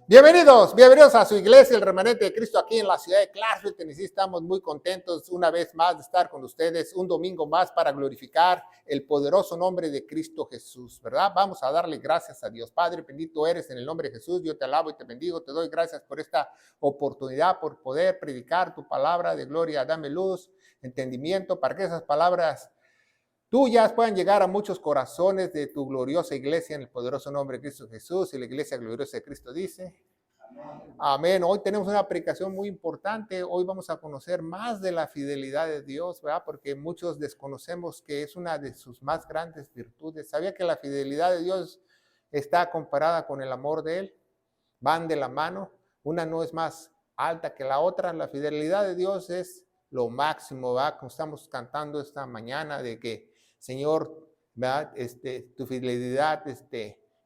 Bienvenidos a su iglesia, el remanente de Cristo aquí en la ciudad de Clarksville, Tennessee. Estamos muy contentos una vez más de estar con ustedes, un domingo más para glorificar el poderoso nombre de Cristo Jesús, ¿verdad? Vamos a darle gracias a Dios. Padre, bendito eres en el nombre de Jesús. Yo te alabo y te bendigo, te doy gracias por esta oportunidad, por poder predicar tu palabra de gloria. Dame luz, entendimiento, para que esas palabras tuyas puedan llegar a muchos corazones de tu gloriosa iglesia en el poderoso nombre de Cristo Jesús. Y la iglesia gloriosa de Cristo dice: amén. Hoy tenemos una predicación muy importante. Hoy vamos a conocer más de la fidelidad de Dios, ¿verdad? Porque muchos desconocemos que es una de sus más grandes virtudes. ¿Sabía que la fidelidad de Dios está comparada con el amor de Él? Van de la mano. Una no es más alta que la otra. La fidelidad de Dios es lo máximo, ¿verdad? Como estamos cantando esta mañana de que, Señor, ¿verdad? Tu fidelidad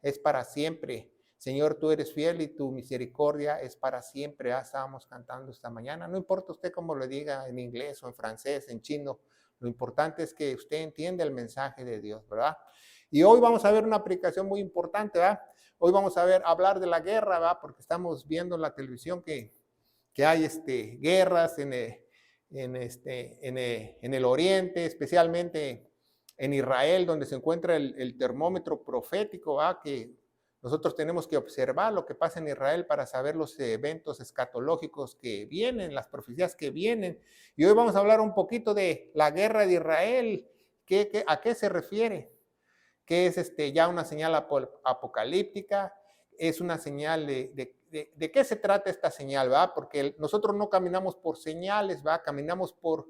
es para siempre. Señor, tú eres fiel y tu misericordia es para siempre. Ya estábamos cantando esta mañana. No importa usted cómo lo diga en inglés o en francés, en chino. Lo importante es que usted entienda el mensaje de Dios, ¿verdad? Y hoy vamos a ver una aplicación muy importante, ¿verdad? Hoy vamos a hablar de la guerra, ¿verdad? Porque estamos viendo en la televisión que hay guerras en el oriente, especialmente en Israel, donde se encuentra el termómetro profético, ¿verdad? Que nosotros tenemos que observar lo que pasa en Israel para saber los eventos escatológicos que vienen, las profecías que vienen. Y hoy vamos a hablar un poquito de la guerra de Israel. ¿A qué se refiere? Que es ya una señal apocalíptica, es una señal de qué se trata esta señal, ¿va? Porque nosotros no caminamos por señales, ¿va? Caminamos por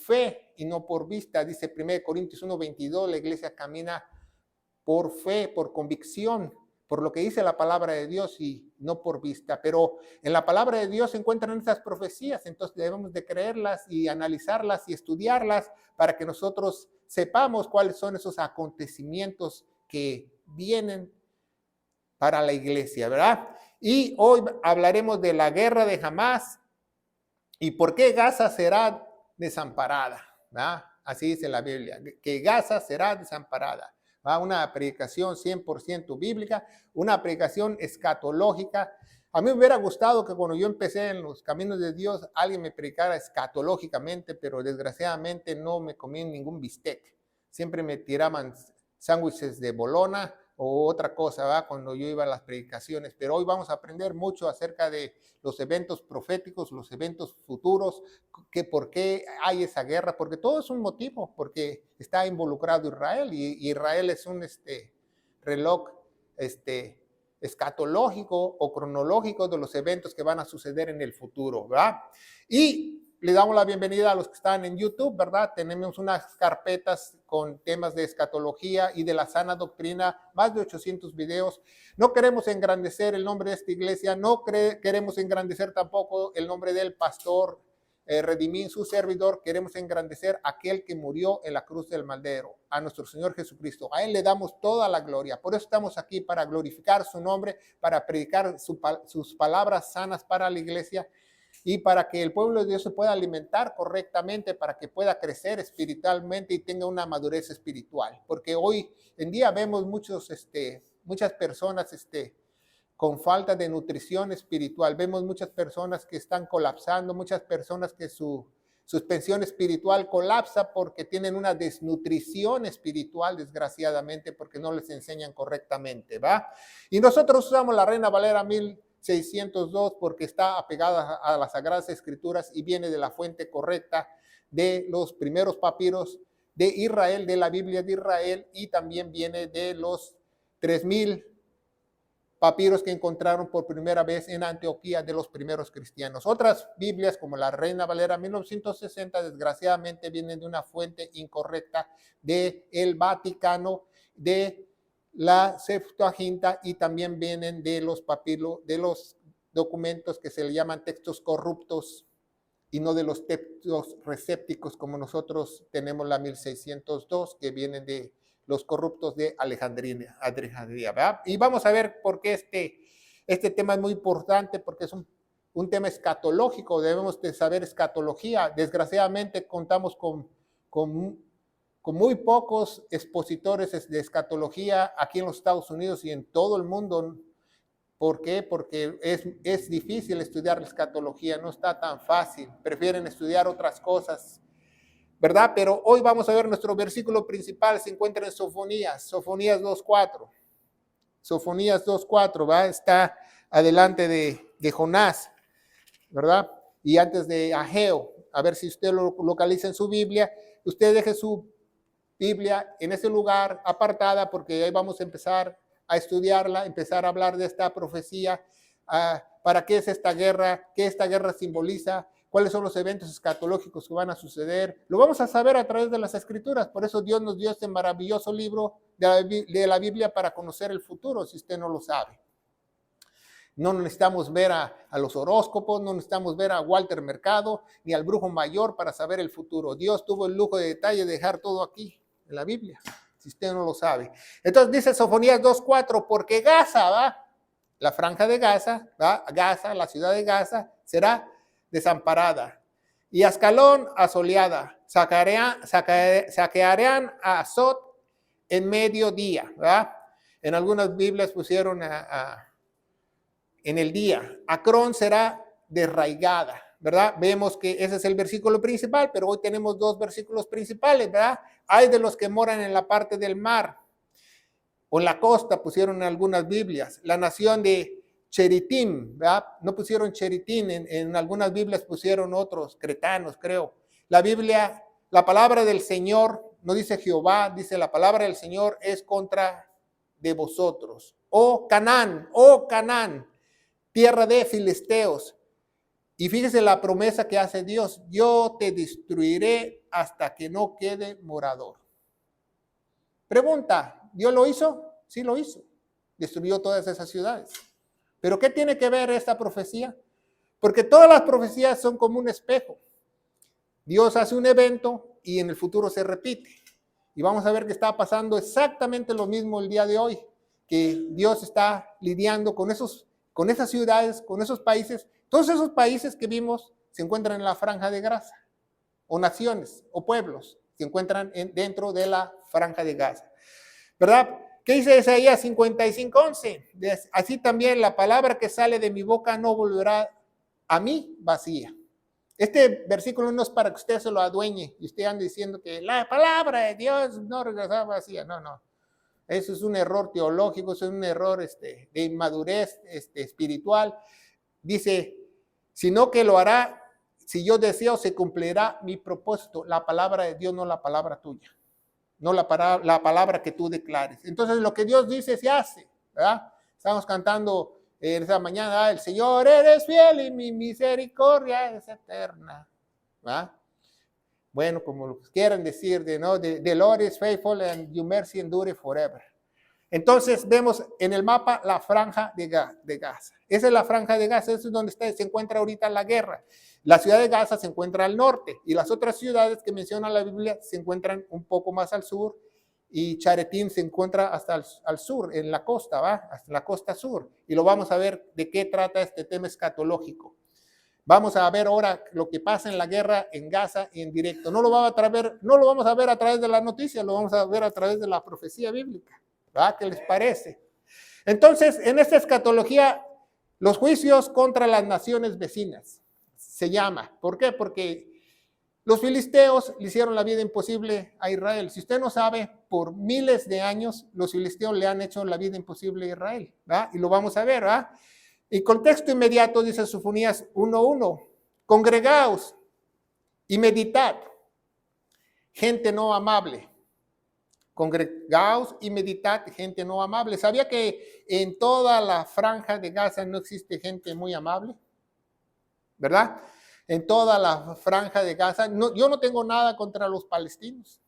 fe y no por vista. Dice 1 Corintios 1:22, la iglesia camina por fe, por convicción, por lo que dice la palabra de Dios y no por vista. Pero en la palabra de Dios se encuentran esas profecías, entonces debemos de creerlas y analizarlas y estudiarlas para que nosotros sepamos cuáles son esos acontecimientos que vienen para la iglesia, ¿verdad? Y hoy hablaremos de la guerra de Hamás y por qué Gaza será desamparada, ¿verdad? Así dice la Biblia, que Gaza será desamparada. ¿Va? Una predicación 100% bíblica, una predicación escatológica. A mí me hubiera gustado que cuando yo empecé en los caminos de Dios, alguien me predicara escatológicamente, pero desgraciadamente no me comí ningún bistec. Siempre me tiraban sándwiches de bolona o otra cosa, ¿verdad? Cuando yo iba a las predicaciones. Pero hoy vamos a aprender mucho acerca de los eventos proféticos, los eventos futuros, que por qué hay esa guerra, porque todo es un motivo, porque está involucrado Israel y Israel es un reloj escatológico o cronológico de los eventos que van a suceder en el futuro, ¿verdad? Y le damos la bienvenida a los que están en YouTube, ¿verdad? Tenemos unas carpetas con temas de escatología y de la sana doctrina, más de 800 videos. No queremos engrandecer el nombre de esta iglesia, no queremos engrandecer tampoco el nombre del pastor Redimín, su servidor. Queremos engrandecer a aquel que murió en la cruz del Madero, a nuestro Señor Jesucristo. A Él le damos toda la gloria. Por eso estamos aquí, para glorificar su nombre, para predicar sus palabras sanas para la iglesia y para que el pueblo de Dios se pueda alimentar correctamente, para que pueda crecer espiritualmente y tenga una madurez espiritual. Porque hoy en día vemos muchas personas con falta de nutrición espiritual. Vemos muchas personas que están colapsando, muchas personas que su suspensión espiritual colapsa porque tienen una desnutrición espiritual, desgraciadamente, porque no les enseñan correctamente, ¿va? Y nosotros usamos la Reina Valera 1602 porque está apegada a las Sagradas Escrituras y viene de la fuente correcta de los primeros papiros de Israel, de la Biblia de Israel, y también viene de los 3000 papiros que encontraron por primera vez en Antioquía de los primeros cristianos. Otras Biblias, como la Reina Valera 1960, desgraciadamente vienen de una fuente incorrecta del Vaticano, de la Septuaginta, y también vienen de los papiros, de los documentos que se le llaman textos corruptos y no de los textos resépticos como nosotros tenemos la 1602, que vienen de los corruptos de Alejandría, ¿verdad? Y vamos a ver por qué este tema es muy importante, porque es un tema escatológico. Debemos de saber escatología. Desgraciadamente contamos con muy pocos expositores de escatología aquí en los Estados Unidos y en todo el mundo. ¿Por qué? Porque es difícil estudiar la escatología, no está tan fácil. Prefieren estudiar otras cosas, ¿verdad? Pero hoy vamos a ver nuestro versículo principal, se encuentra en Sofonías 2:4. Sofonías 2:4, ¿va? Está adelante de Jonás, ¿verdad? Y antes de Ageo. A ver si usted lo localiza en su Biblia. Usted deje su Biblia en ese lugar apartada, porque ahí vamos a empezar a estudiarla, empezar a hablar de esta profecía, para qué es esta guerra, qué esta guerra simboliza, cuáles son los eventos escatológicos que van a suceder. Lo vamos a saber a través de las Escrituras. Por eso Dios nos dio este maravilloso libro de la Biblia para conocer el futuro, si usted no lo sabe. No necesitamos ver a los horóscopos, no necesitamos ver a Walter Mercado ni al brujo mayor para saber el futuro. Dios tuvo el lujo de detalle de dejar todo aquí en la Biblia, si usted no lo sabe. Entonces dice Sofonías 2:4, porque Gaza, ¿va? La franja de Gaza, ¿va? Gaza, la ciudad de Gaza, será desamparada. Y Ascalón asoleada. Saquearán a Azot en mediodía, ¿va? En algunas Biblias pusieron en el día. Acrón será desraigada, ¿verdad? Vemos que ese es el versículo principal, pero hoy tenemos dos versículos principales, ¿verdad? Hay de los que moran en la parte del mar o en la costa, pusieron en algunas Biblias. La nación de Cheritim, ¿verdad? No pusieron Cheritín, en algunas Biblias pusieron otros, cretanos, creo. La Biblia, la palabra del Señor, no dice Jehová, dice la palabra del Señor es contra de vosotros. Oh Canaán, tierra de filisteos. Y fíjese la promesa que hace Dios: yo te destruiré hasta que no quede morador. Pregunta, ¿Dios lo hizo? Sí lo hizo. Destruyó todas esas ciudades. ¿Pero qué tiene que ver esta profecía? Porque todas las profecías son como un espejo. Dios hace un evento y en el futuro se repite. Y vamos a ver que está pasando exactamente lo mismo el día de hoy, que Dios está lidiando con esas ciudades, con esos países. Todos esos países que vimos se encuentran en la franja de Gaza, o naciones, o pueblos, se encuentran dentro de la franja de Gaza, ¿verdad? ¿Qué dice Isaías 55:11? Así también la palabra que sale de mi boca no volverá a mí vacía. Este versículo no es para que usted se lo adueñe y usted ande diciendo que la palabra de Dios no regresaba vacía. No. Eso es un error teológico, es un error de inmadurez espiritual. Dice, sino que lo hará, si yo deseo, se cumplirá mi propósito. La palabra de Dios, no la palabra tuya. No la palabra que tú declares. Entonces, lo que Dios dice se hace, ¿verdad? Estamos cantando esta mañana, el Señor eres fiel y mi misericordia es eterna, ¿verdad? Bueno, como lo quieran decir, ¿no? The Lord is faithful and your mercy endure forever. Entonces vemos en el mapa la franja de Gaza. Esa es la franja de Gaza, eso es donde se encuentra ahorita la guerra. La ciudad de Gaza se encuentra al norte y las otras ciudades que menciona la Biblia se encuentran un poco más al sur, y Charetín se encuentra hasta al sur, en la costa, ¿va? Hasta la costa sur. Y lo vamos a ver de qué trata este tema escatológico. Vamos a ver ahora lo que pasa en la guerra en Gaza en directo. No lo vamos a ver a través de la noticia, lo vamos a ver a través de la profecía bíblica. ¿Va? ¿Qué les parece? Entonces, en esta escatología, los juicios contra las naciones vecinas se llama. ¿Por qué? Porque los filisteos le hicieron la vida imposible a Israel. Si usted no sabe, por miles de años los filisteos le han hecho la vida imposible a Israel, ¿verdad? Y lo vamos a ver, ¿verdad? Y contexto inmediato dice Sofonías 1:1, congregaos y meditad, gente no amable. Congregaos y meditad, gente no amable. ¿Sabía que en toda la franja de Gaza no existe gente muy amable? ¿Verdad? En toda la franja de Gaza. No, yo no tengo nada contra los palestinos,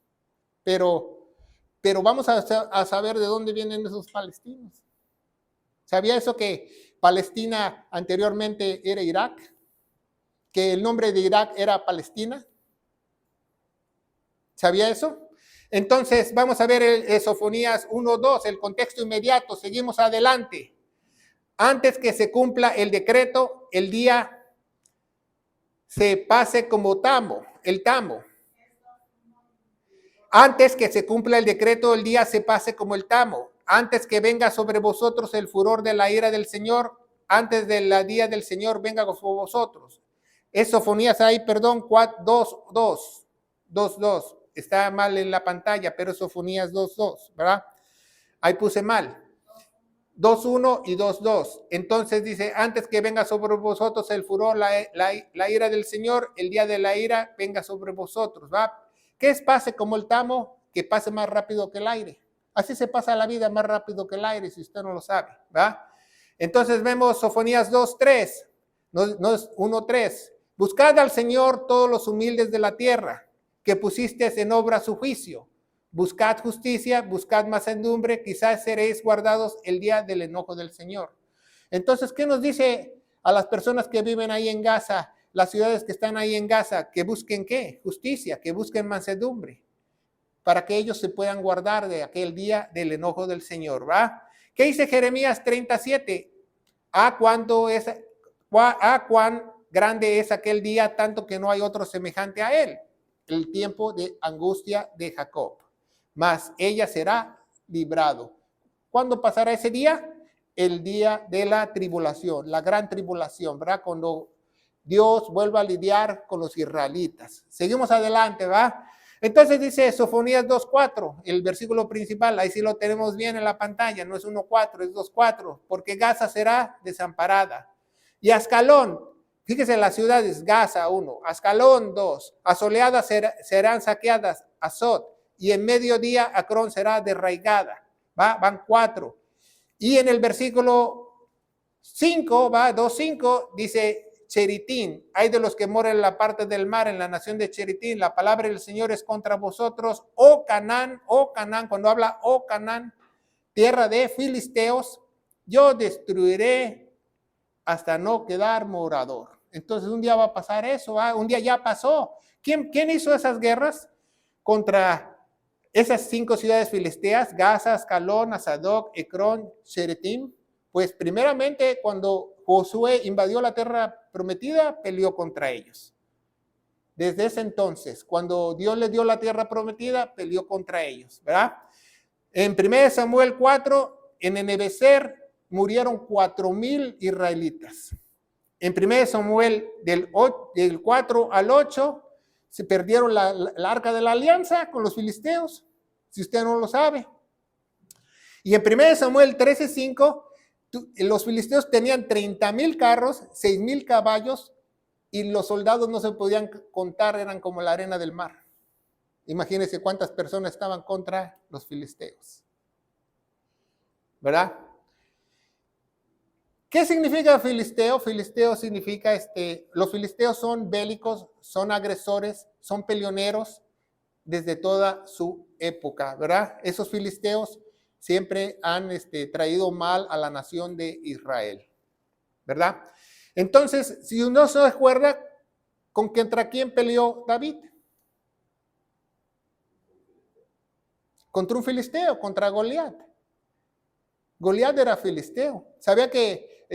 pero vamos a saber de dónde vienen esos palestinos. ¿Sabía eso que Palestina anteriormente era Irak? ¿Que el nombre de Irak era Palestina? ¿Sabía eso? Entonces, vamos a ver Sofonías 1:2, el contexto inmediato. Seguimos adelante. Antes que se cumpla el decreto, el día se pase como el tamo. Antes que se cumpla el decreto, el día se pase como el tamo. antes que venga sobre vosotros el furor de la ira del Señor, antes del día del Señor venga sobre vosotros. Es Sofonías ahí, perdón, 2:2. Está mal en la pantalla, pero es Sofonías 2:2, ¿verdad? Ahí puse mal. 2:1 y 2:2. Entonces dice, antes que venga sobre vosotros el furor, la ira del Señor, el día de la ira venga sobre vosotros, ¿va? ¿Qué es pase como el tamo? Que pase más rápido que el aire. Así se pasa la vida más rápido que el aire, si usted no lo sabe, ¿va? Entonces vemos Sofonías 2:3, no es 1:3. Buscad al Señor todos los humildes de la tierra, que pusisteis en obra su juicio. Buscad justicia, buscad mansedumbre, quizás seréis guardados el día del enojo del Señor. Entonces, ¿qué nos dice a las personas que viven ahí en Gaza, las ciudades que están ahí en Gaza? Que busquen ¿qué? Justicia, que busquen mansedumbre, para que ellos se puedan guardar de aquel día del enojo del Señor, ¿va? ¿Qué dice Jeremías 37? Cuán grande es aquel día, tanto que no hay otro semejante a él, el tiempo de angustia de Jacob. Mas ella será librado. ¿Cuándo pasará ese día? El día de la tribulación, la gran tribulación, ¿verdad? Cuando Dios vuelva a lidiar con los israelitas. Seguimos adelante, ¿va? Entonces dice Sofonías 2:4, el versículo principal, ahí sí lo tenemos bien en la pantalla, no es 1:4, es 2:4, porque Gaza será desamparada. Y Ascalón, fíjese las ciudades, Gaza 1, Ascalón 2, asoleadas serán saqueadas, Azot, y en mediodía Acrón será derraigada, ¿va? Van 4. Y en el versículo 5, ¿va? 2:5, dice Cheritín, hay de los que moran en la parte del mar, en la nación de Cheritín, la palabra del Señor es contra vosotros, oh Canaán, cuando habla oh Canaán, tierra de filisteos, yo destruiré hasta no quedar morador. Entonces un día va a pasar eso, ¿va? Un día ya pasó. ¿Quién hizo esas guerras contra esas 5 ciudades filisteas? Gaza, Ascalón, Asadoc, Ecrón, Cheritín. Pues primeramente cuando Josué invadió la tierra prometida, peleó contra ellos. Desde ese entonces, cuando Dios les dio la tierra prometida, peleó contra ellos, ¿verdad? En 1 Samuel 4, en Enebeser murieron 4,000 israelitas. En 1 Samuel del 4 al 8 se perdieron la arca de la alianza con los filisteos, si usted no lo sabe. Y en 1 Samuel 13:5, los filisteos tenían 30,000 carros, 6,000 caballos, y los soldados no se podían contar, eran como la arena del mar. Imagínense cuántas personas estaban contra los filisteos, ¿verdad? ¿Qué significa filisteo? Filisteo significa, los filisteos son bélicos, son agresores, son peleoneros desde toda su época, ¿verdad? Esos filisteos siempre han traído mal a la nación de Israel, ¿verdad? Entonces, si uno se acuerda, ¿contra quién peleó David? Contra un filisteo, contra Goliat. Goliat era filisteo. ¿Sabía que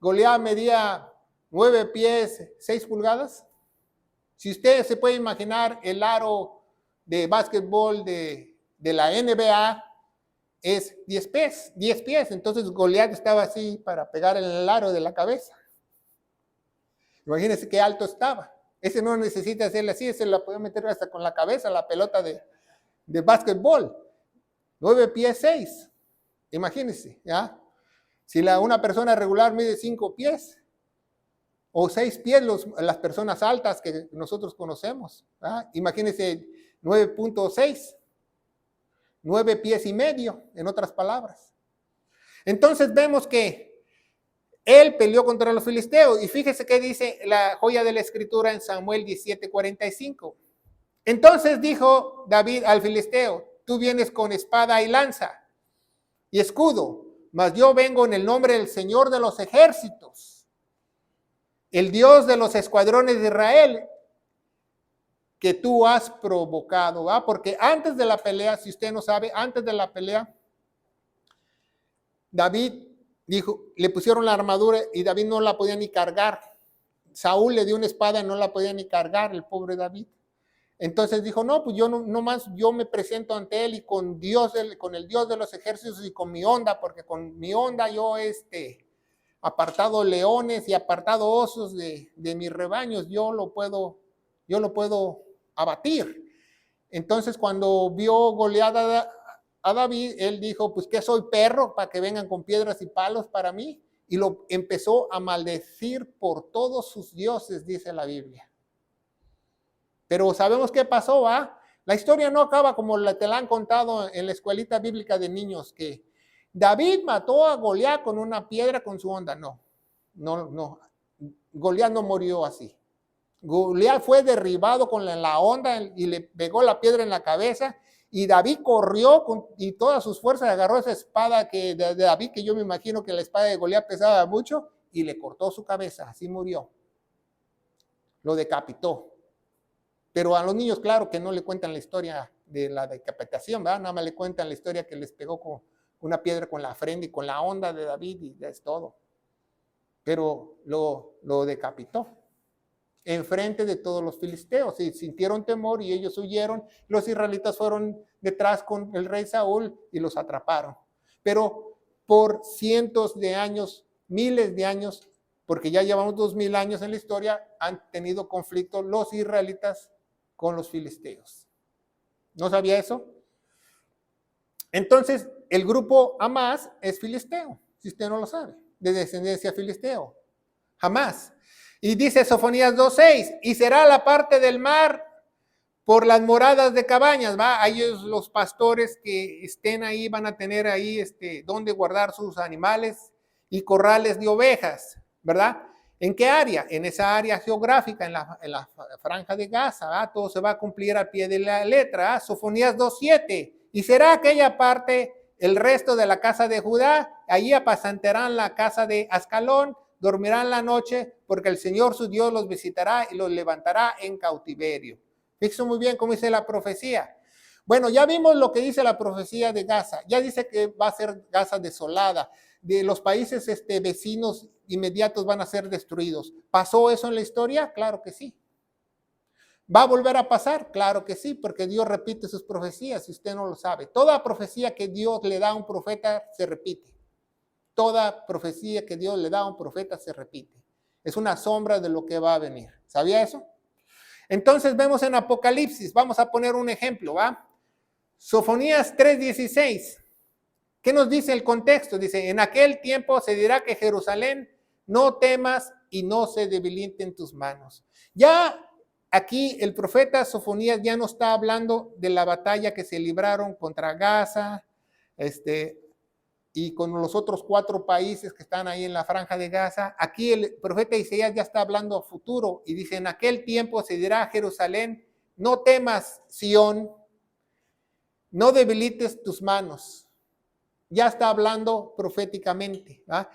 Goliat medía 9 pies, 6 pulgadas? Si usted se puede imaginar el aro de básquetbol de la NBA, es 10 pies. Entonces Goliat estaba así para pegar en el aro de la cabeza. Imagínense qué alto estaba. Ese no necesita hacerle así, ese la puede meter hasta con la cabeza, la pelota de básquetbol. 9 pies 6. Imagínense, ¿ya? Si una persona regular mide 5 pies o 6 pies, las personas altas que nosotros conocemos, ¿ya? Imagínense 9.6, 9 pies y medio, en otras palabras. Entonces vemos que él peleó contra los filisteos, y fíjese qué dice la joya de la escritura en Samuel 17:45. Entonces dijo David al filisteo: tú vienes con espada y lanza y escudo, mas yo vengo en el nombre del Señor de los ejércitos, el Dios de los escuadrones de Israel, que tú has provocado, ¿va? Porque antes de la pelea, si usted no sabe, antes de la pelea, David dijo, le pusieron la armadura y David no la podía ni cargar. Saúl le dio una espada y no la podía ni cargar, el pobre David. Entonces dijo, no, pues yo no más, yo me presento ante él y con Dios, con el Dios de los ejércitos y con mi onda, porque con mi onda yo apartado leones y apartado osos de mis rebaños, yo lo puedo abatir. Entonces cuando vio Goliat a David, él dijo, pues ¿qué soy, perro, para que vengan con piedras y palos para mí? Y lo empezó a maldecir por todos sus dioses, dice la Biblia. Pero sabemos qué pasó, ¿va? La historia no acaba como te la han contado en la escuelita bíblica de niños, que David mató a Goliat con una piedra con su onda. No. Goliat no murió así. Goliat fue derribado con la onda y le pegó la piedra en la cabeza, y David corrió y todas sus fuerzas agarró esa espada de David, que yo me imagino que la espada de Goliat pesaba mucho, y le cortó su cabeza. Así murió. Lo decapitó. Pero a los niños, claro que no le cuentan la historia de la decapitación, ¿verdad? Nada más le cuentan la historia que les pegó con una piedra con la frente y con la onda de David, y es todo. Pero lo decapitó enfrente de todos los filisteos, y sintieron temor y ellos huyeron. Los israelitas fueron detrás con el rey Saúl y los atraparon. Pero por cientos de años, miles de años, porque ya llevamos 2000 años en la historia, han tenido conflicto los israelitas con los filisteos. ¿No sabía eso? Entonces, el grupo Hamás es filisteo, si usted no lo sabe, de descendencia filisteo. Jamás. Y dice Sofonías 2:6, y será la parte del mar por las moradas de cabañas, ¿va? Ellos, los pastores que estén ahí, van a tener ahí donde guardar sus animales y corrales de ovejas, ¿verdad? ¿En qué área? En esa área geográfica, en la franja de Gaza, ¿va? Todo se va a cumplir al pie de la letra, ¿va? Sofonías 2:7, y será aquella parte el resto de la casa de Judá, allí apacentarán la casa de Ascalón, dormirán la noche, porque el Señor su Dios los visitará y los levantará en cautiverio. Fíjense muy bien cómo dice la profecía. Bueno, ya vimos lo que dice la profecía de Gaza. Ya dice que va a ser Gaza desolada. De los países vecinos inmediatos van a ser destruidos. ¿Pasó eso en la historia? Claro que sí. ¿Va a volver a pasar? Claro que sí, porque Dios repite sus profecías, si usted no lo sabe. Toda profecía que Dios le da a un profeta se repite. Toda profecía que Dios le da a un profeta se repite. Es una sombra de lo que va a venir. ¿Sabía eso? Entonces vemos en Apocalipsis, vamos a poner un ejemplo, ¿va? Sofonías 3:16. ¿Qué nos dice el contexto? Dice, en aquel tiempo se dirá que Jerusalén, no temas y no se debiliten tus manos. Ya aquí el profeta Sofonías ya no está hablando de la batalla que se libraron contra Gaza, y con los otros 4 países que están ahí en la franja de Gaza. Aquí el profeta Isaías ya está hablando a futuro y dice, en aquel tiempo se dirá a Jerusalén, no temas, Sión, no debilites tus manos. Ya está hablando proféticamente, ¿va?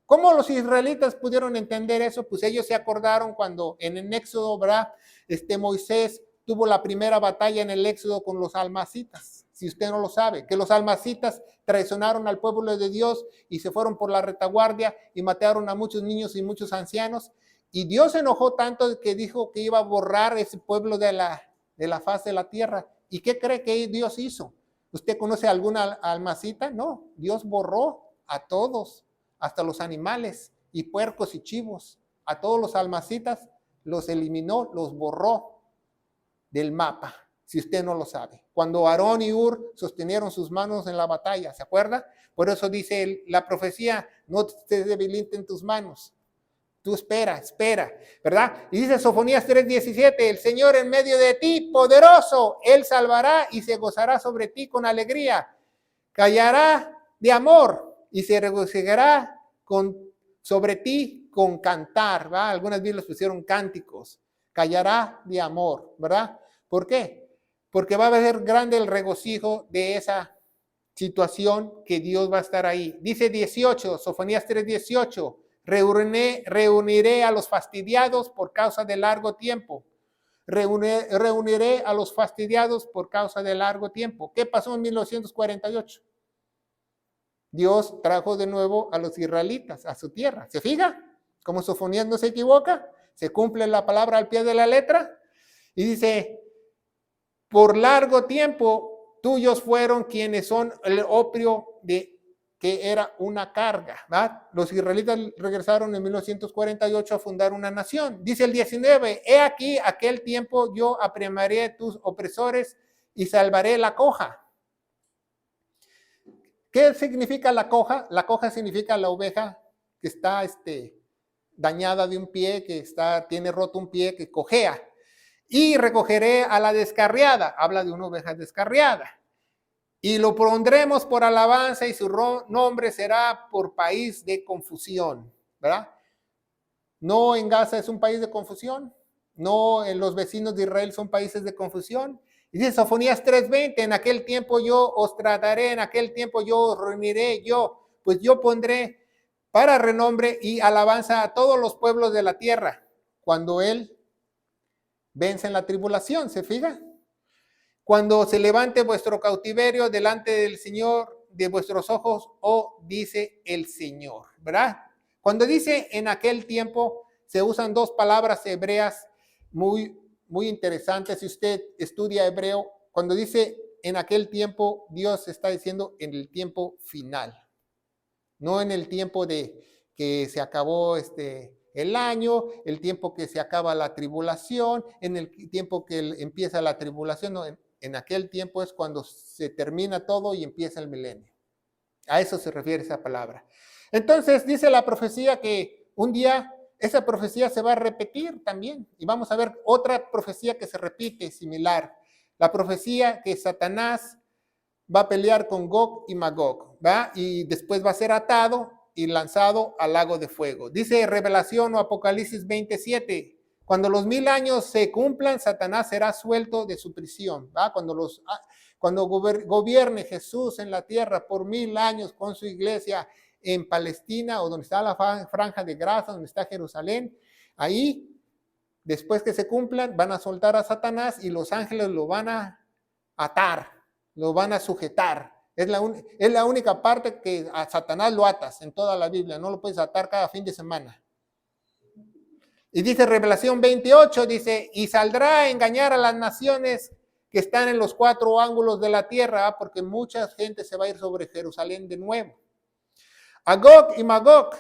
¿Cómo los israelitas pudieron entender eso? Pues ellos se acordaron cuando en el Éxodo, ¿verdad? Moisés tuvo la primera batalla en el Éxodo con los almacitas. Si usted no lo sabe, que los almacitas traicionaron al pueblo de Dios y se fueron por la retaguardia y mataron a muchos niños y muchos ancianos. Y Dios se enojó tanto que dijo que iba a borrar ese pueblo de la faz de la tierra. ¿Y qué cree que Dios hizo? ¿Usted conoce alguna almacita? No, Dios borró a todos, hasta los animales y puercos y chivos. A todos los almacitas los eliminó, los borró del mapa, si usted no lo sabe. Cuando Aarón y Ur sostenieron sus manos en la batalla, ¿se acuerda? Por eso dice la profecía, no te debiliten tus manos. Tú espera, ¿verdad? Y dice Sofonías 3:17, el Señor en medio de ti, poderoso, Él salvará y se gozará sobre ti con alegría. Callará de amor y se regocijará sobre ti con cantar, ¿verdad? Algunas Biblias pusieron cánticos. Callará de amor, ¿verdad? ¿Por qué? Porque va a ser grande el regocijo de esa situación que Dios va a estar ahí. Dice 18, Sofonías 3:18, reuniré a los fastidiados por causa de largo tiempo. Reuniré a los fastidiados por causa de largo tiempo. ¿Qué pasó en 1948? Dios trajo de nuevo a los israelitas a su tierra. ¿Se fija? Como Sofonías no se equivoca, se cumple la palabra al pie de la letra. Y dice, por largo tiempo tuyos fueron quienes son el opio de que era una carga, ¿verdad? Los israelitas regresaron en 1948 a fundar una nación. Dice el 19, he aquí aquel tiempo yo apremiaré tus opresores y salvaré la coja. ¿Qué significa la coja? La coja significa la oveja que está dañada de un pie, que tiene roto un pie, que cojea. Y recogeré a la descarriada, habla de una oveja descarriada. Y lo pondremos por alabanza y su nombre será por país de confusión, ¿verdad? No en Gaza es un país de confusión, no en los vecinos de Israel son países de confusión. Y dice Sofonías 3:20, en aquel tiempo yo os trataré, en aquel tiempo yo os reuniré, pues yo pondré para renombre y alabanza a todos los pueblos de la tierra, cuando él vence en la tribulación, ¿se fija? Cuando se levante vuestro cautiverio delante del Señor de vuestros ojos, dice el Señor, ¿verdad? Cuando dice en aquel tiempo, se usan dos palabras hebreas muy interesantes. Si usted estudia hebreo, cuando dice en aquel tiempo, Dios está diciendo en el tiempo final, no en el tiempo de que se acabó el año, el tiempo que se acaba la tribulación, en el tiempo que empieza la tribulación, no, en aquel tiempo es cuando se termina todo y empieza el milenio. A eso se refiere esa palabra. Entonces dice la profecía que un día esa profecía se va a repetir también. Y vamos a ver otra profecía que se repite similar. La profecía que Satanás va a pelear con Gog y Magog, ¿va? Y después va a ser atado y lanzado al lago de fuego. Dice Revelación o Apocalipsis 27. Cuando los 1000 años se cumplan, Satanás será suelto de su prisión, ¿va? Cuando gobierne Jesús en la tierra por 1000 años con su iglesia en Palestina o donde está la franja de Gaza, donde está Jerusalén, ahí, después que se cumplan, van a soltar a Satanás y los ángeles lo van a atar, lo van a sujetar. Es la única parte que a Satanás lo atas en toda la Biblia, no lo puedes atar cada fin de semana. Y dice Revelación 28, dice, y saldrá a engañar a las naciones que están en los 4 ángulos de la tierra, porque mucha gente se va a ir sobre Jerusalén de nuevo. A Gog y Magog,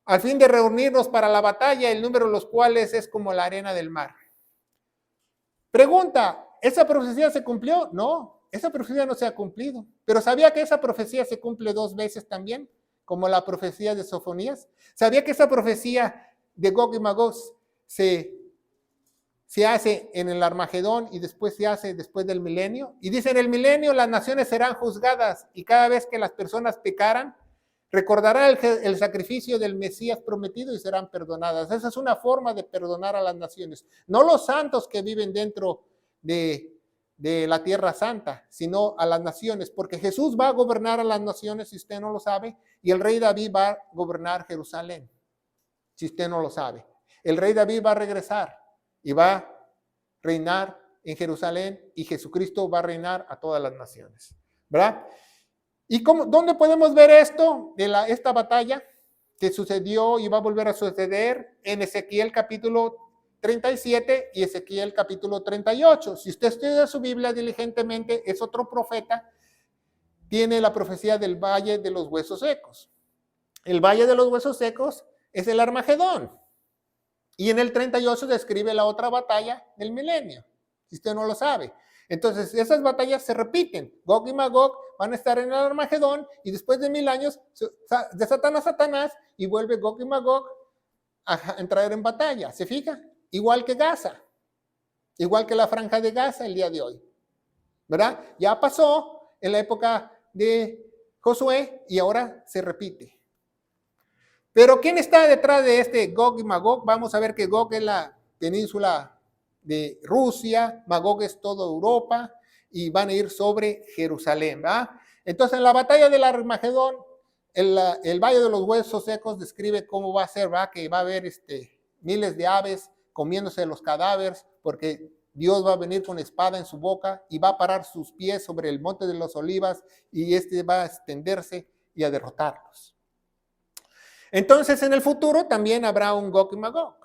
al fin de reunirnos para la batalla, el número de los cuales es como la arena del mar. Pregunta, ¿esa profecía se cumplió? No, esa profecía no se ha cumplido. Pero ¿sabía que esa profecía se cumple 2 veces también? Como la profecía de Sofonías. ¿Sabía que esa profecía de Gog y Magog se hace en el Armagedón y después se hace después del milenio? Y dice, en el milenio las naciones serán juzgadas y cada vez que las personas pecaran, recordarán el sacrificio del Mesías prometido y serán perdonadas. Esa es una forma de perdonar a las naciones. No los santos que viven dentro de la tierra santa, sino a las naciones, porque Jesús va a gobernar a las naciones, si usted no lo sabe, y el rey David va a gobernar Jerusalén, si usted no lo sabe. El rey David va a regresar y va a reinar en Jerusalén y Jesucristo va a reinar a todas las naciones, ¿verdad? ¿Y dónde podemos ver esto de esta batalla que sucedió y va a volver a suceder? En Ezequiel capítulo 37 y Ezequiel capítulo 38. Si usted estudia su Biblia diligentemente, es otro profeta, tiene la profecía del Valle de los Huesos Secos. El Valle de los Huesos Secos es el Armagedón. Y en el 38 describe la otra batalla del milenio, si usted no lo sabe. Entonces, esas batallas se repiten. Gog y Magog van a estar en el Armagedón y después de 1000 años desatan a Satanás y vuelve Gog y Magog a entrar en batalla. ¿Se fija? Igual que Gaza. Igual que la franja de Gaza el día de hoy. ¿Verdad? Ya pasó en la época de Josué y ahora se repite. Pero ¿quién está detrás de este Gog y Magog? Vamos a ver que Gog es la península de Rusia, Magog es toda Europa y van a ir sobre Jerusalén, ¿verdad? Entonces en la batalla del Armagedón, el Valle de los Huesos Secos describe cómo va a ser, ¿verdad? Que va a haber miles de aves comiéndose los cadáveres porque Dios va a venir con espada en su boca y va a parar sus pies sobre el monte de los olivas y va a extenderse y a derrotarlos. Entonces en el futuro también habrá un Gog y Magog.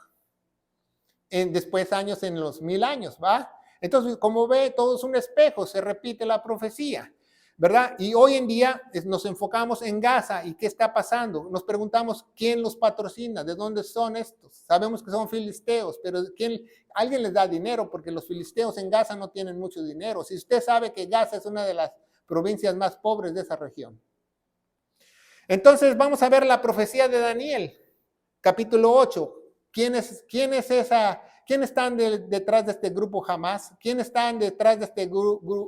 Después años en los 1000 años, ¿va? Entonces, como ve, todo es un espejo, se repite la profecía, ¿verdad? Y hoy en día nos enfocamos en Gaza y qué está pasando. Nos preguntamos quién los patrocina, de dónde son estos. Sabemos que son filisteos, pero alguien les da dinero porque los filisteos en Gaza no tienen mucho dinero. Si usted sabe que Gaza es una de las provincias más pobres de esa región. Entonces vamos a ver la profecía de Daniel, capítulo 8. ¿Quién están detrás de este grupo Hamás? ¿Quién están detrás de,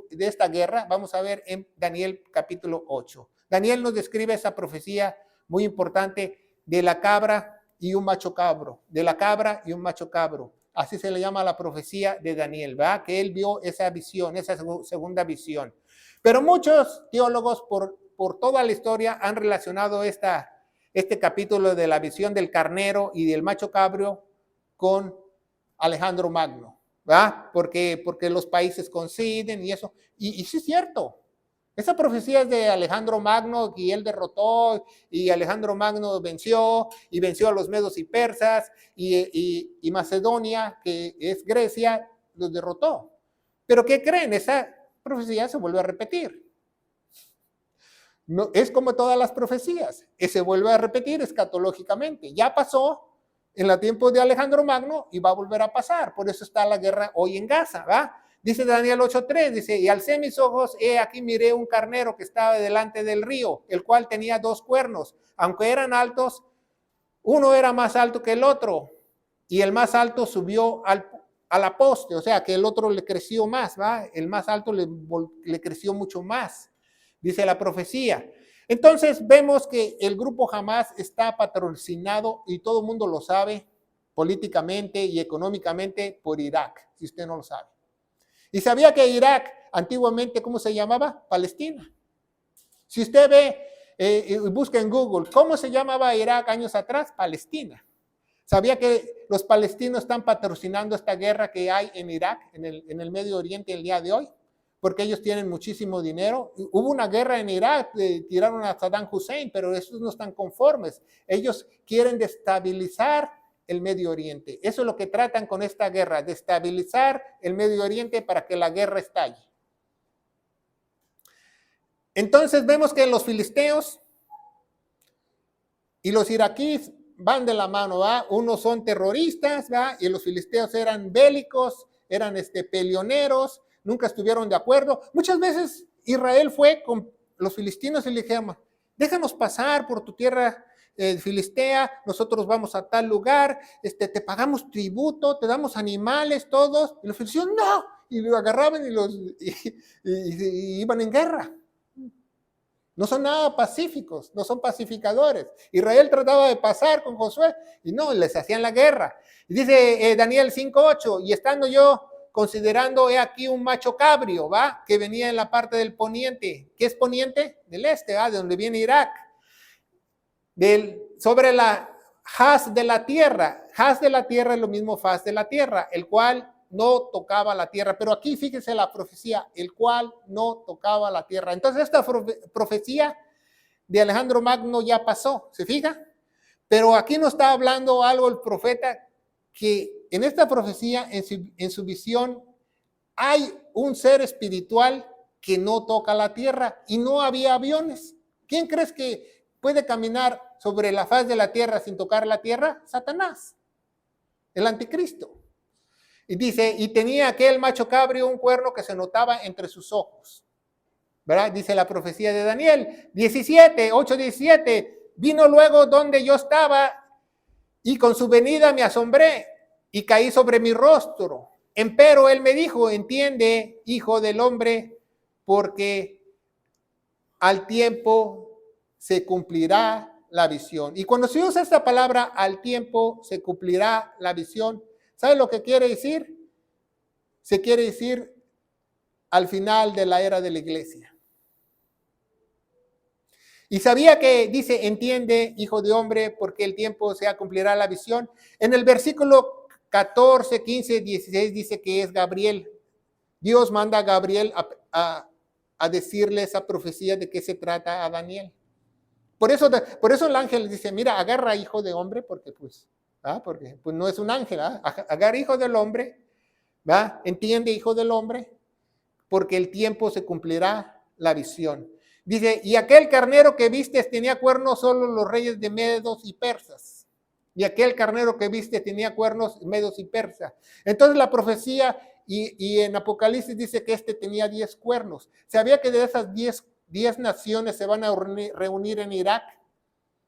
de esta guerra? Vamos a ver en Daniel capítulo 8. Daniel nos describe esa profecía muy importante de la cabra y un macho cabro. De la cabra y un macho cabro. Así se le llama la profecía de Daniel, ¿verdad? Que él vio esa visión, esa segunda visión. Pero muchos teólogos por toda la historia han relacionado este capítulo de la visión del carnero y del macho cabrio con Alejandro Magno, ¿verdad? Porque los países coinciden y eso. Y sí es cierto. Esa profecía es de Alejandro Magno y él derrotó y Alejandro Magno venció y venció a los medos y persas y Macedonia, que es Grecia, los derrotó. Pero ¿qué creen? Esa profecía se vuelve a repetir. No, es como todas las profecías, se vuelve a repetir escatológicamente. Ya pasó en el tiempo de Alejandro Magno y va a volver a pasar. Por eso está la guerra hoy en Gaza, ¿va? Dice Daniel 8:3, dice, y alcé mis ojos, aquí miré un carnero que estaba delante del río, el cual tenía 2 cuernos. Aunque eran altos, uno era más alto que el otro, y el más alto subió a la poste, o sea que el otro le creció más, ¿va? El más alto le creció mucho más, dice la profecía. Entonces vemos que el grupo Hamás está patrocinado, y todo el mundo lo sabe, políticamente y económicamente por Irak, si usted no lo sabe. Y sabía que Irak antiguamente, ¿cómo se llamaba? Palestina. Si usted ve, busca en Google, ¿cómo se llamaba Irak años atrás? Palestina. ¿Sabía que los palestinos están patrocinando esta guerra que hay en Irak, en el Medio Oriente el día de hoy? Porque ellos tienen muchísimo dinero. Hubo una guerra en Irak, tiraron a Saddam Hussein, pero esos no están conformes. Ellos quieren destabilizar el Medio Oriente. Eso es lo que tratan con esta guerra, destabilizar el Medio Oriente para que la guerra estalle. Entonces vemos que los filisteos y los iraquíes van de la mano, ¿va? Unos son terroristas, ¿va? Y los filisteos eran bélicos, eran peleoneros, nunca estuvieron de acuerdo. Muchas veces Israel fue con los filistinos y le dijeron, déjanos pasar por tu tierra filistea, nosotros vamos a tal lugar, te pagamos tributo, te damos animales, todos. Y los filisteos, no, y lo agarraban y iban en guerra. No son nada pacíficos, no son pacificadores. Israel trataba de pasar con Josué y no, les hacían la guerra. Y dice Daniel 5:8, y estando yo considerando, he aquí un macho cabrio, ¿va? Que venía en la parte del poniente. ¿Qué es poniente? Del este, ¿va? De donde viene Irak. Sobre la haz de la tierra. Haz de la tierra es lo mismo faz de la tierra, el cual no tocaba la tierra. Pero aquí fíjense la profecía, el cual no tocaba la tierra. Entonces esta profecía de Alejandro Magno ya pasó, ¿se fija? Pero aquí nos está hablando algo el profeta, que en esta profecía, en su visión, hay un ser espiritual que no toca la tierra y no había aviones. ¿Quién crees que puede caminar sobre la faz de la tierra sin tocar la tierra? Satanás, el anticristo. Y dice, y tenía aquel macho cabrio un cuerno que se notaba entre sus ojos. ¿Verdad? Dice la profecía de Daniel 8:17. Vino luego donde yo estaba y con su venida me asombré y caí sobre mi rostro. Empero él me dijo, entiende, hijo del hombre, porque al tiempo se cumplirá la visión. Y cuando se usa esta palabra, al tiempo se cumplirá la visión, ¿sabe lo que quiere decir? Se quiere decir al final de la era de la iglesia. Y sabía que dice, entiende, hijo de hombre, porque el tiempo se cumplirá la visión. En el versículo 14, 15, 16 dice que es Gabriel. Dios manda a Gabriel a decirle esa profecía de qué se trata a Daniel. Por eso el ángel dice, mira, agarra hijo de hombre, porque pues no es un ángel, agarra hijo del hombre, ¿Va? Entiende, hijo del hombre, porque el tiempo se cumplirá la visión. Dice, y aquel carnero que vistes tenía cuernos solo los reyes de Medos y Persas. Y aquel carnero que viste tenía cuernos Medos y Persas. Entonces la profecía y en Apocalipsis dice que este tenía 10 cuernos. ¿Sabía que de esas 10 naciones se van a reunir en Irak?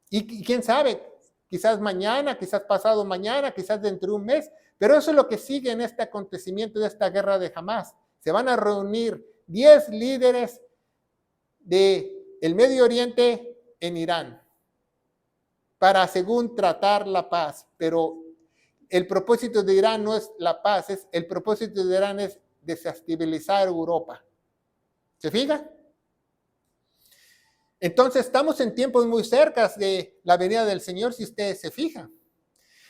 Y quién sabe, quizás mañana, quizás pasado mañana, quizás dentro de un mes. Pero eso es lo que sigue en este acontecimiento de esta guerra de Hamás. Se van a reunir 10 líderes del Medio Oriente en Irán para, según, tratar la paz. Pero el propósito de Irán no es la paz, el propósito de Irán es desestabilizar Europa. ¿Se fija? Entonces estamos en tiempos muy cerca de la venida del Señor, si ustedes se fijan.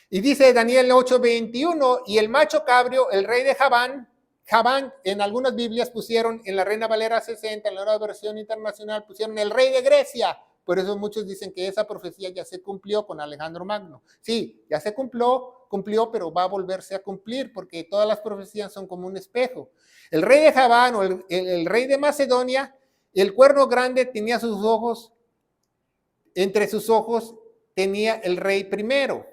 Y dice Daniel 8:21, y el macho cabrio, el rey de Javán en algunas Biblias pusieron, en la Reina Valera 60, en la nueva versión internacional, pusieron el rey de Grecia. Por eso muchos dicen que esa profecía ya se cumplió con Alejandro Magno. Sí, ya se cumplió, pero va a volverse a cumplir, porque todas las profecías son como un espejo. El rey de Javán o el rey de Macedonia, el cuerno grande tenía sus ojos, entre sus ojos tenía el rey primero.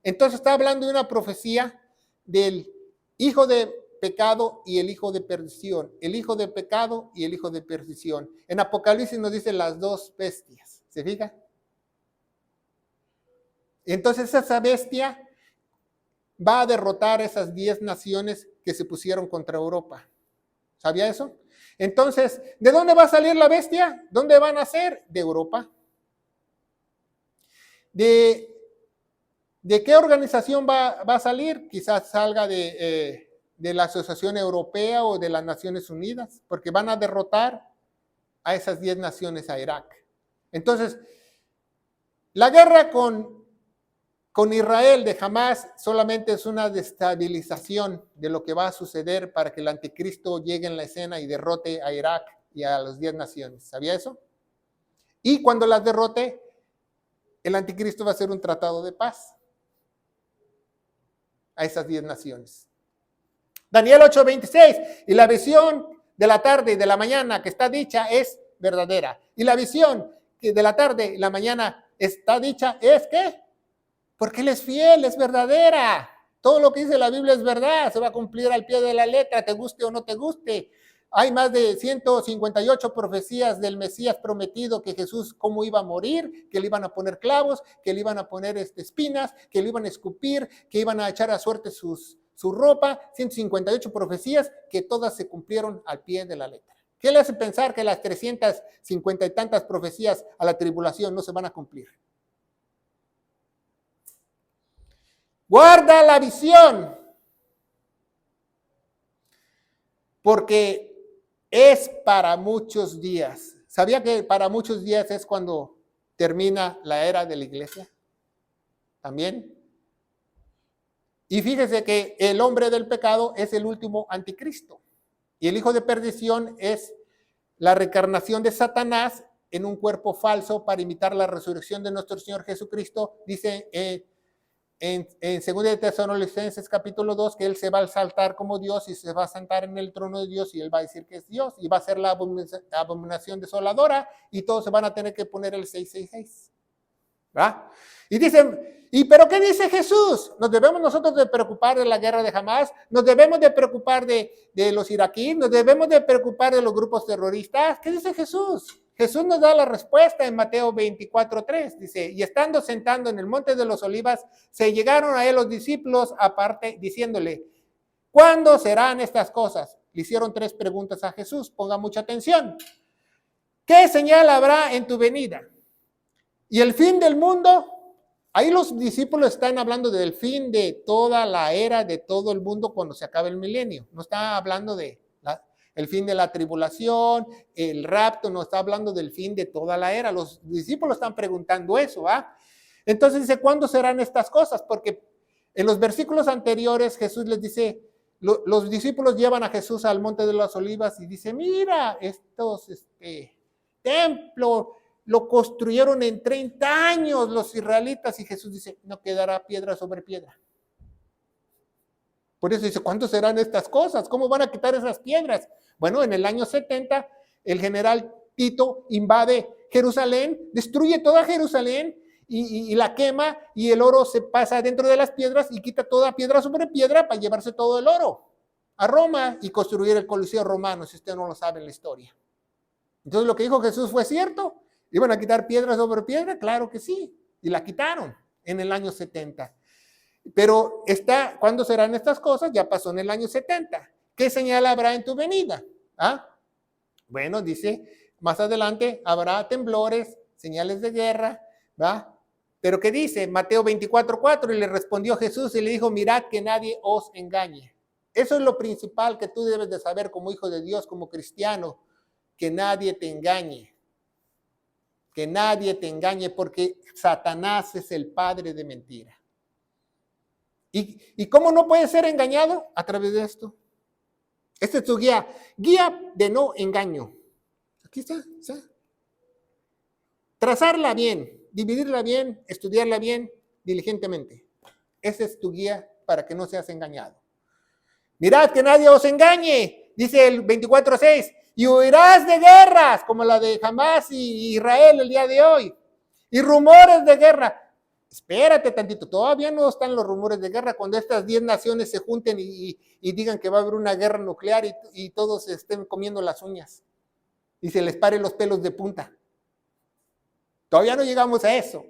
Entonces está hablando de una profecía del hijo de pecado y el hijo de perdición. El hijo de pecado y el hijo de perdición. En Apocalipsis nos dice las dos bestias. ¿Se fija? Entonces esa bestia va a derrotar esas 10 naciones que se pusieron contra Europa. ¿Sabía eso? Entonces, ¿de dónde va a salir la bestia? ¿Dónde van a ser? De Europa. ¿De qué organización va a salir? Quizás salga de la Asociación Europea o de las Naciones Unidas, porque van a derrotar a esas 10 naciones a Irak. Entonces, la guerra con Israel de Hamás solamente es una destabilización de lo que va a suceder para que el anticristo llegue en la escena y derrote a Irak y a las 10 naciones. ¿Sabía eso? Y cuando las derrote, el anticristo va a hacer un tratado de paz a esas 10 naciones. Daniel 8:26, y la visión de la tarde y de la mañana que está dicha es verdadera. Y la visión que de la tarde y la mañana está dicha es ¿qué? Porque Él es fiel, es verdadera. Todo lo que dice la Biblia es verdad, se va a cumplir al pie de la letra, te guste o no te guste. Hay más de 158 profecías del Mesías prometido, que Jesús cómo iba a morir, que le iban a poner clavos, que le iban a poner espinas, que le iban a escupir, que iban a echar a suerte su ropa. 158 profecías que todas se cumplieron al pie de la letra. ¿Qué le hace pensar que las 350 y tantas profecías a la tribulación no se van a cumplir? Guarda la visión, porque es para muchos días. ¿Sabía que para muchos días es cuando termina la era de la iglesia? También. Y fíjese que el hombre del pecado es el último anticristo. Y el hijo de perdición es la reencarnación de Satanás en un cuerpo falso para imitar la resurrección de nuestro Señor Jesucristo. Dice en 2 de Tesalonicenses capítulo 2 que Él se va a exaltar como Dios y se va a sentar en el trono de Dios y Él va a decir que es Dios y va a ser la abominación desoladora y todos se van a tener que poner el 666. ¿verdad? Y dicen, ¿y pero qué dice Jesús? ¿Nos debemos nosotros de preocupar de la guerra de Hamás? ¿Nos debemos de preocupar de los iraquíes? ¿Nos debemos de preocupar de los grupos terroristas? ¿Qué dice Jesús? Jesús nos da la respuesta en Mateo 24:3. Dice, y estando sentando en el monte de los olivas, se llegaron a él los discípulos aparte, diciéndole, ¿cuándo serán estas cosas? Le hicieron 3 preguntas a Jesús, ponga mucha atención. ¿Qué señal habrá en tu venida? ¿Y el fin del mundo? Ahí los discípulos están hablando del fin de toda la era, de todo el mundo cuando se acabe el milenio. No está hablando de el fin de la tribulación, el rapto, no está hablando del fin de toda la era. Los discípulos están preguntando eso, ¿ah? Entonces dice, ¿cuándo serán estas cosas? Porque en los versículos anteriores Jesús les dice, los discípulos llevan a Jesús al monte de las olivas y dice, mira, estos templos lo construyeron en 30 años los israelitas y Jesús dice, no quedará piedra sobre piedra. Por eso dice, ¿cuántos serán estas cosas? ¿Cómo van a quitar esas piedras? Bueno, en el año 70, el general Tito invade Jerusalén, destruye toda Jerusalén y la quema, y el oro se pasa dentro de las piedras y quita toda piedra sobre piedra para llevarse todo el oro a Roma y construir el Coliseo romano, si usted no lo sabe en la historia. Entonces lo que dijo Jesús fue cierto. ¿Iban a quitar piedra sobre piedra? Claro que sí. Y la quitaron en el año 70. Pero ¿cuándo serán estas cosas? Ya pasó en el año 70. ¿Qué señal habrá en tu venida? Bueno, dice, más adelante habrá temblores, señales de guerra, ¿va? Pero ¿qué dice? Mateo 24:4, y le respondió Jesús y le dijo, mirad que nadie os engañe. Eso es lo principal que tú debes de saber como hijo de Dios, como cristiano, que nadie te engañe. Que nadie te engañe, porque Satanás es el padre de mentira. ¿Y cómo no puede ser engañado? A través de esto. Esta es tu guía de no engaño. Aquí está. Trazarla bien, dividirla bien, estudiarla bien, diligentemente. Esa es tu guía para que no seas engañado. Mirad que nadie os engañe, dice el 24:6, y huirás de guerras, como la de Hamás y Israel el día de hoy, y rumores de guerra. Espérate tantito, todavía no están los rumores de guerra. Cuando estas 10 naciones se junten y digan que va a haber una guerra nuclear y todos estén comiendo las uñas y se les paren los pelos de punta. Todavía no llegamos a eso.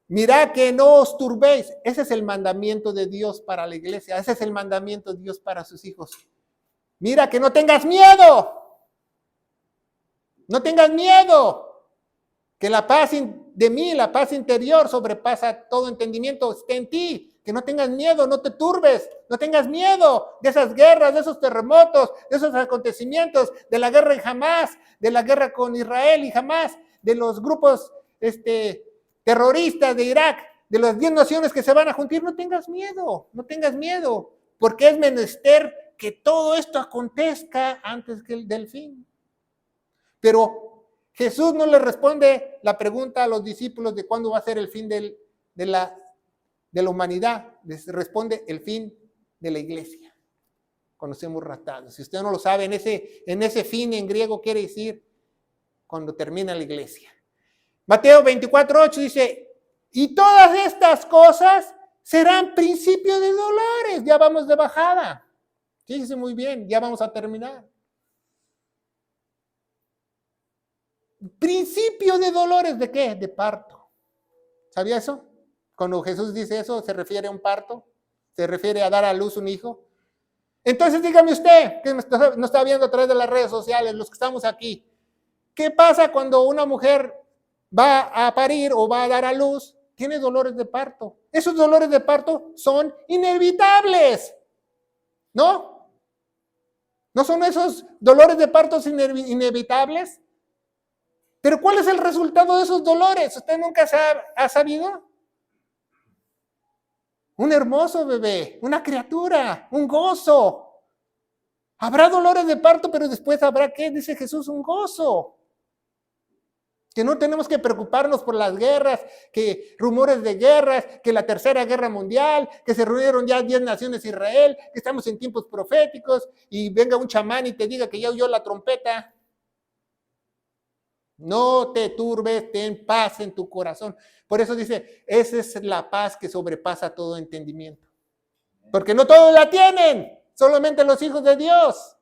Mirad que no os turbéis. Ese es el mandamiento de Dios para la iglesia. Ese es el mandamiento de Dios para sus hijos. Mira que no tengas miedo. No tengas miedo. Que la paz de mí, la paz interior sobrepasa todo entendimiento, esté en ti. Que no tengas miedo, no te turbes, no tengas miedo de esas guerras, de esos terremotos, de esos acontecimientos, de la guerra en Hamás, de la guerra con Israel y Hamás, de los grupos terroristas de Irak, de las 10 naciones que se van a juntar. No tengas miedo, porque es menester que todo esto acontezca antes del fin. Pero Jesús no le responde la pregunta a los discípulos de cuándo va a ser el fin de la humanidad. Les responde el fin de la iglesia. Conocemos ratados. Si usted no lo sabe, en ese fin en griego quiere decir cuando termina la iglesia. Mateo 24:8 dice, y todas estas cosas serán principio de dolores. Ya vamos de bajada. Fíjese muy bien, ya vamos a terminar. Principio de dolores, ¿de qué? De parto. ¿Sabía eso? Cuando Jesús dice eso, ¿se refiere a un parto? ¿Se refiere a dar a luz un hijo? Entonces dígame usted, que nos está viendo a través de las redes sociales, los que estamos aquí, ¿qué pasa cuando una mujer va a parir o va a dar a luz? Tiene dolores de parto. Esos dolores de parto son inevitables, ¿no? ¿No son esos dolores de parto inevitables? Pero ¿cuál es el resultado de esos dolores? ¿Usted nunca ha sabido? Un hermoso bebé, una criatura, un gozo. Habrá dolores de parto, pero después habrá, ¿qué? Dice Jesús, un gozo. Que no tenemos que preocuparnos por las guerras, que rumores de guerras, que la tercera guerra mundial, que se reunieron ya 10 naciones de Israel, que estamos en tiempos proféticos y venga un chamán y te diga que ya oyó la trompeta. No te turbes, ten paz en tu corazón. Por eso dice, esa es la paz que sobrepasa todo entendimiento. Porque no todos la tienen, solamente los hijos de Dios.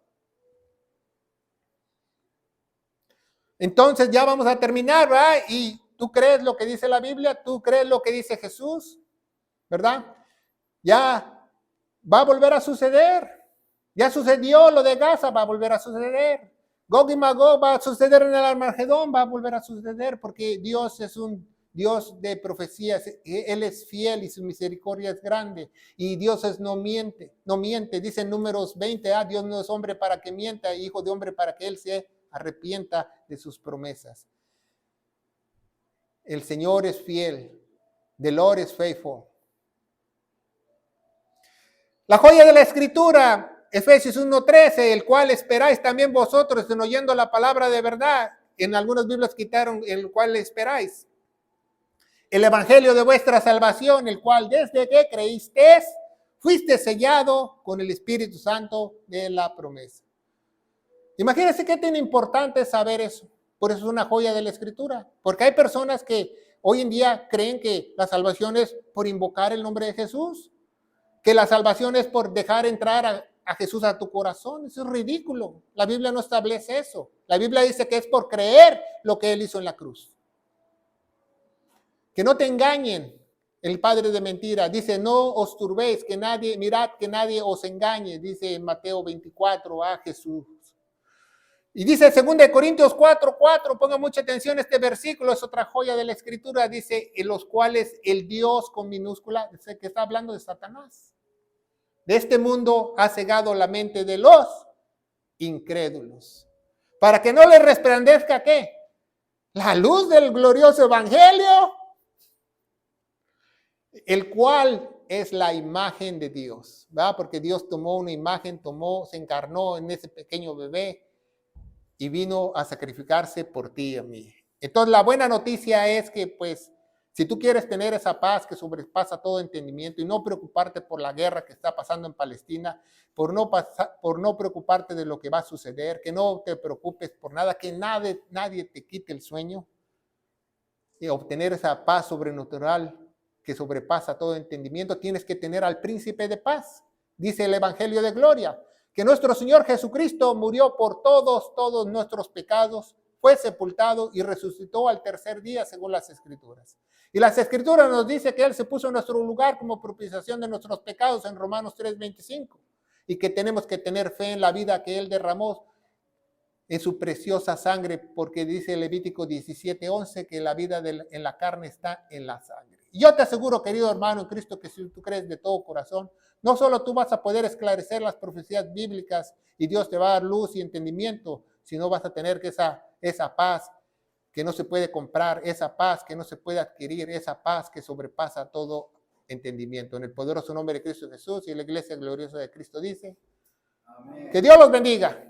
Entonces ya vamos a terminar, ¿verdad? Y tú crees lo que dice la Biblia, tú crees lo que dice Jesús, ¿verdad? Ya va a volver a suceder. Ya sucedió lo de Gaza, va a volver a suceder. Gog y Magog va a suceder en el Armagedón, va a volver a suceder porque Dios es un Dios de profecías. Él es fiel y su misericordia es grande. Y Dios no miente. Dice en Números 20, Dios no es hombre para que mienta, hijo de hombre para que él se arrepienta de sus promesas. El Señor es fiel. The Lord is faithful. La joya de la Escritura, Efesios 1:13, el cual esperáis también vosotros en oyendo la palabra de verdad. En algunas Biblias quitaron el cual esperáis. el evangelio de vuestra salvación, el cual desde que creísteis, fuiste sellado con el Espíritu Santo de la promesa. Imagínense qué tan importante es saber eso. Por eso es una joya de la Escritura. Porque hay personas que hoy en día creen que la salvación es por invocar el nombre de Jesús, que la salvación es por dejar entrar a Jesús a tu corazón. Eso es ridículo. La Biblia no establece eso. La Biblia dice que es por creer lo que Él hizo en la cruz. Que no te engañen. El padre de mentira dice, no os turbéis, que nadie, mirad que nadie os engañe, dice en Mateo 24 a Jesús. Y dice 2 Corintios 4:4, ponga mucha atención, este versículo es otra joya de la Escritura, dice, en los cuales el Dios con minúscula, dice que está hablando de Satanás, de este mundo ha cegado la mente de los incrédulos, para que no les resplandezca, ¿qué? La luz del glorioso evangelio, el cual es la imagen de Dios, ¿verdad? Porque Dios tomó una imagen, se encarnó en ese pequeño bebé y vino a sacrificarse por ti y a mí. Entonces, la buena noticia es que, pues, si tú quieres tener esa paz que sobrepasa todo entendimiento y no preocuparte por la guerra que está pasando en Palestina, por no preocuparte de lo que va a suceder, que no te preocupes por nada, que nadie te quite el sueño, y obtener esa paz sobrenatural que sobrepasa todo entendimiento, tienes que tener al príncipe de paz. Dice el Evangelio de Gloria, que nuestro Señor Jesucristo murió por todos nuestros pecados, fue sepultado y resucitó al tercer día según las Escrituras. Y las Escrituras nos dice que Él se puso en nuestro lugar como propiciación de nuestros pecados en Romanos 3:25, y que tenemos que tener fe en la vida que Él derramó en su preciosa sangre, porque dice Levítico 17:11 que la vida en la carne está en la sangre. Y yo te aseguro, querido hermano en Cristo, que si tú crees de todo corazón, no solo tú vas a poder esclarecer las profecías bíblicas y Dios te va a dar luz y entendimiento, sino vas a tener que esa paz que no se puede comprar, esa paz que no se puede adquirir, esa paz que sobrepasa todo entendimiento. En el poderoso nombre de Cristo Jesús y la iglesia gloriosa de Cristo dice, amén. Que Dios los bendiga.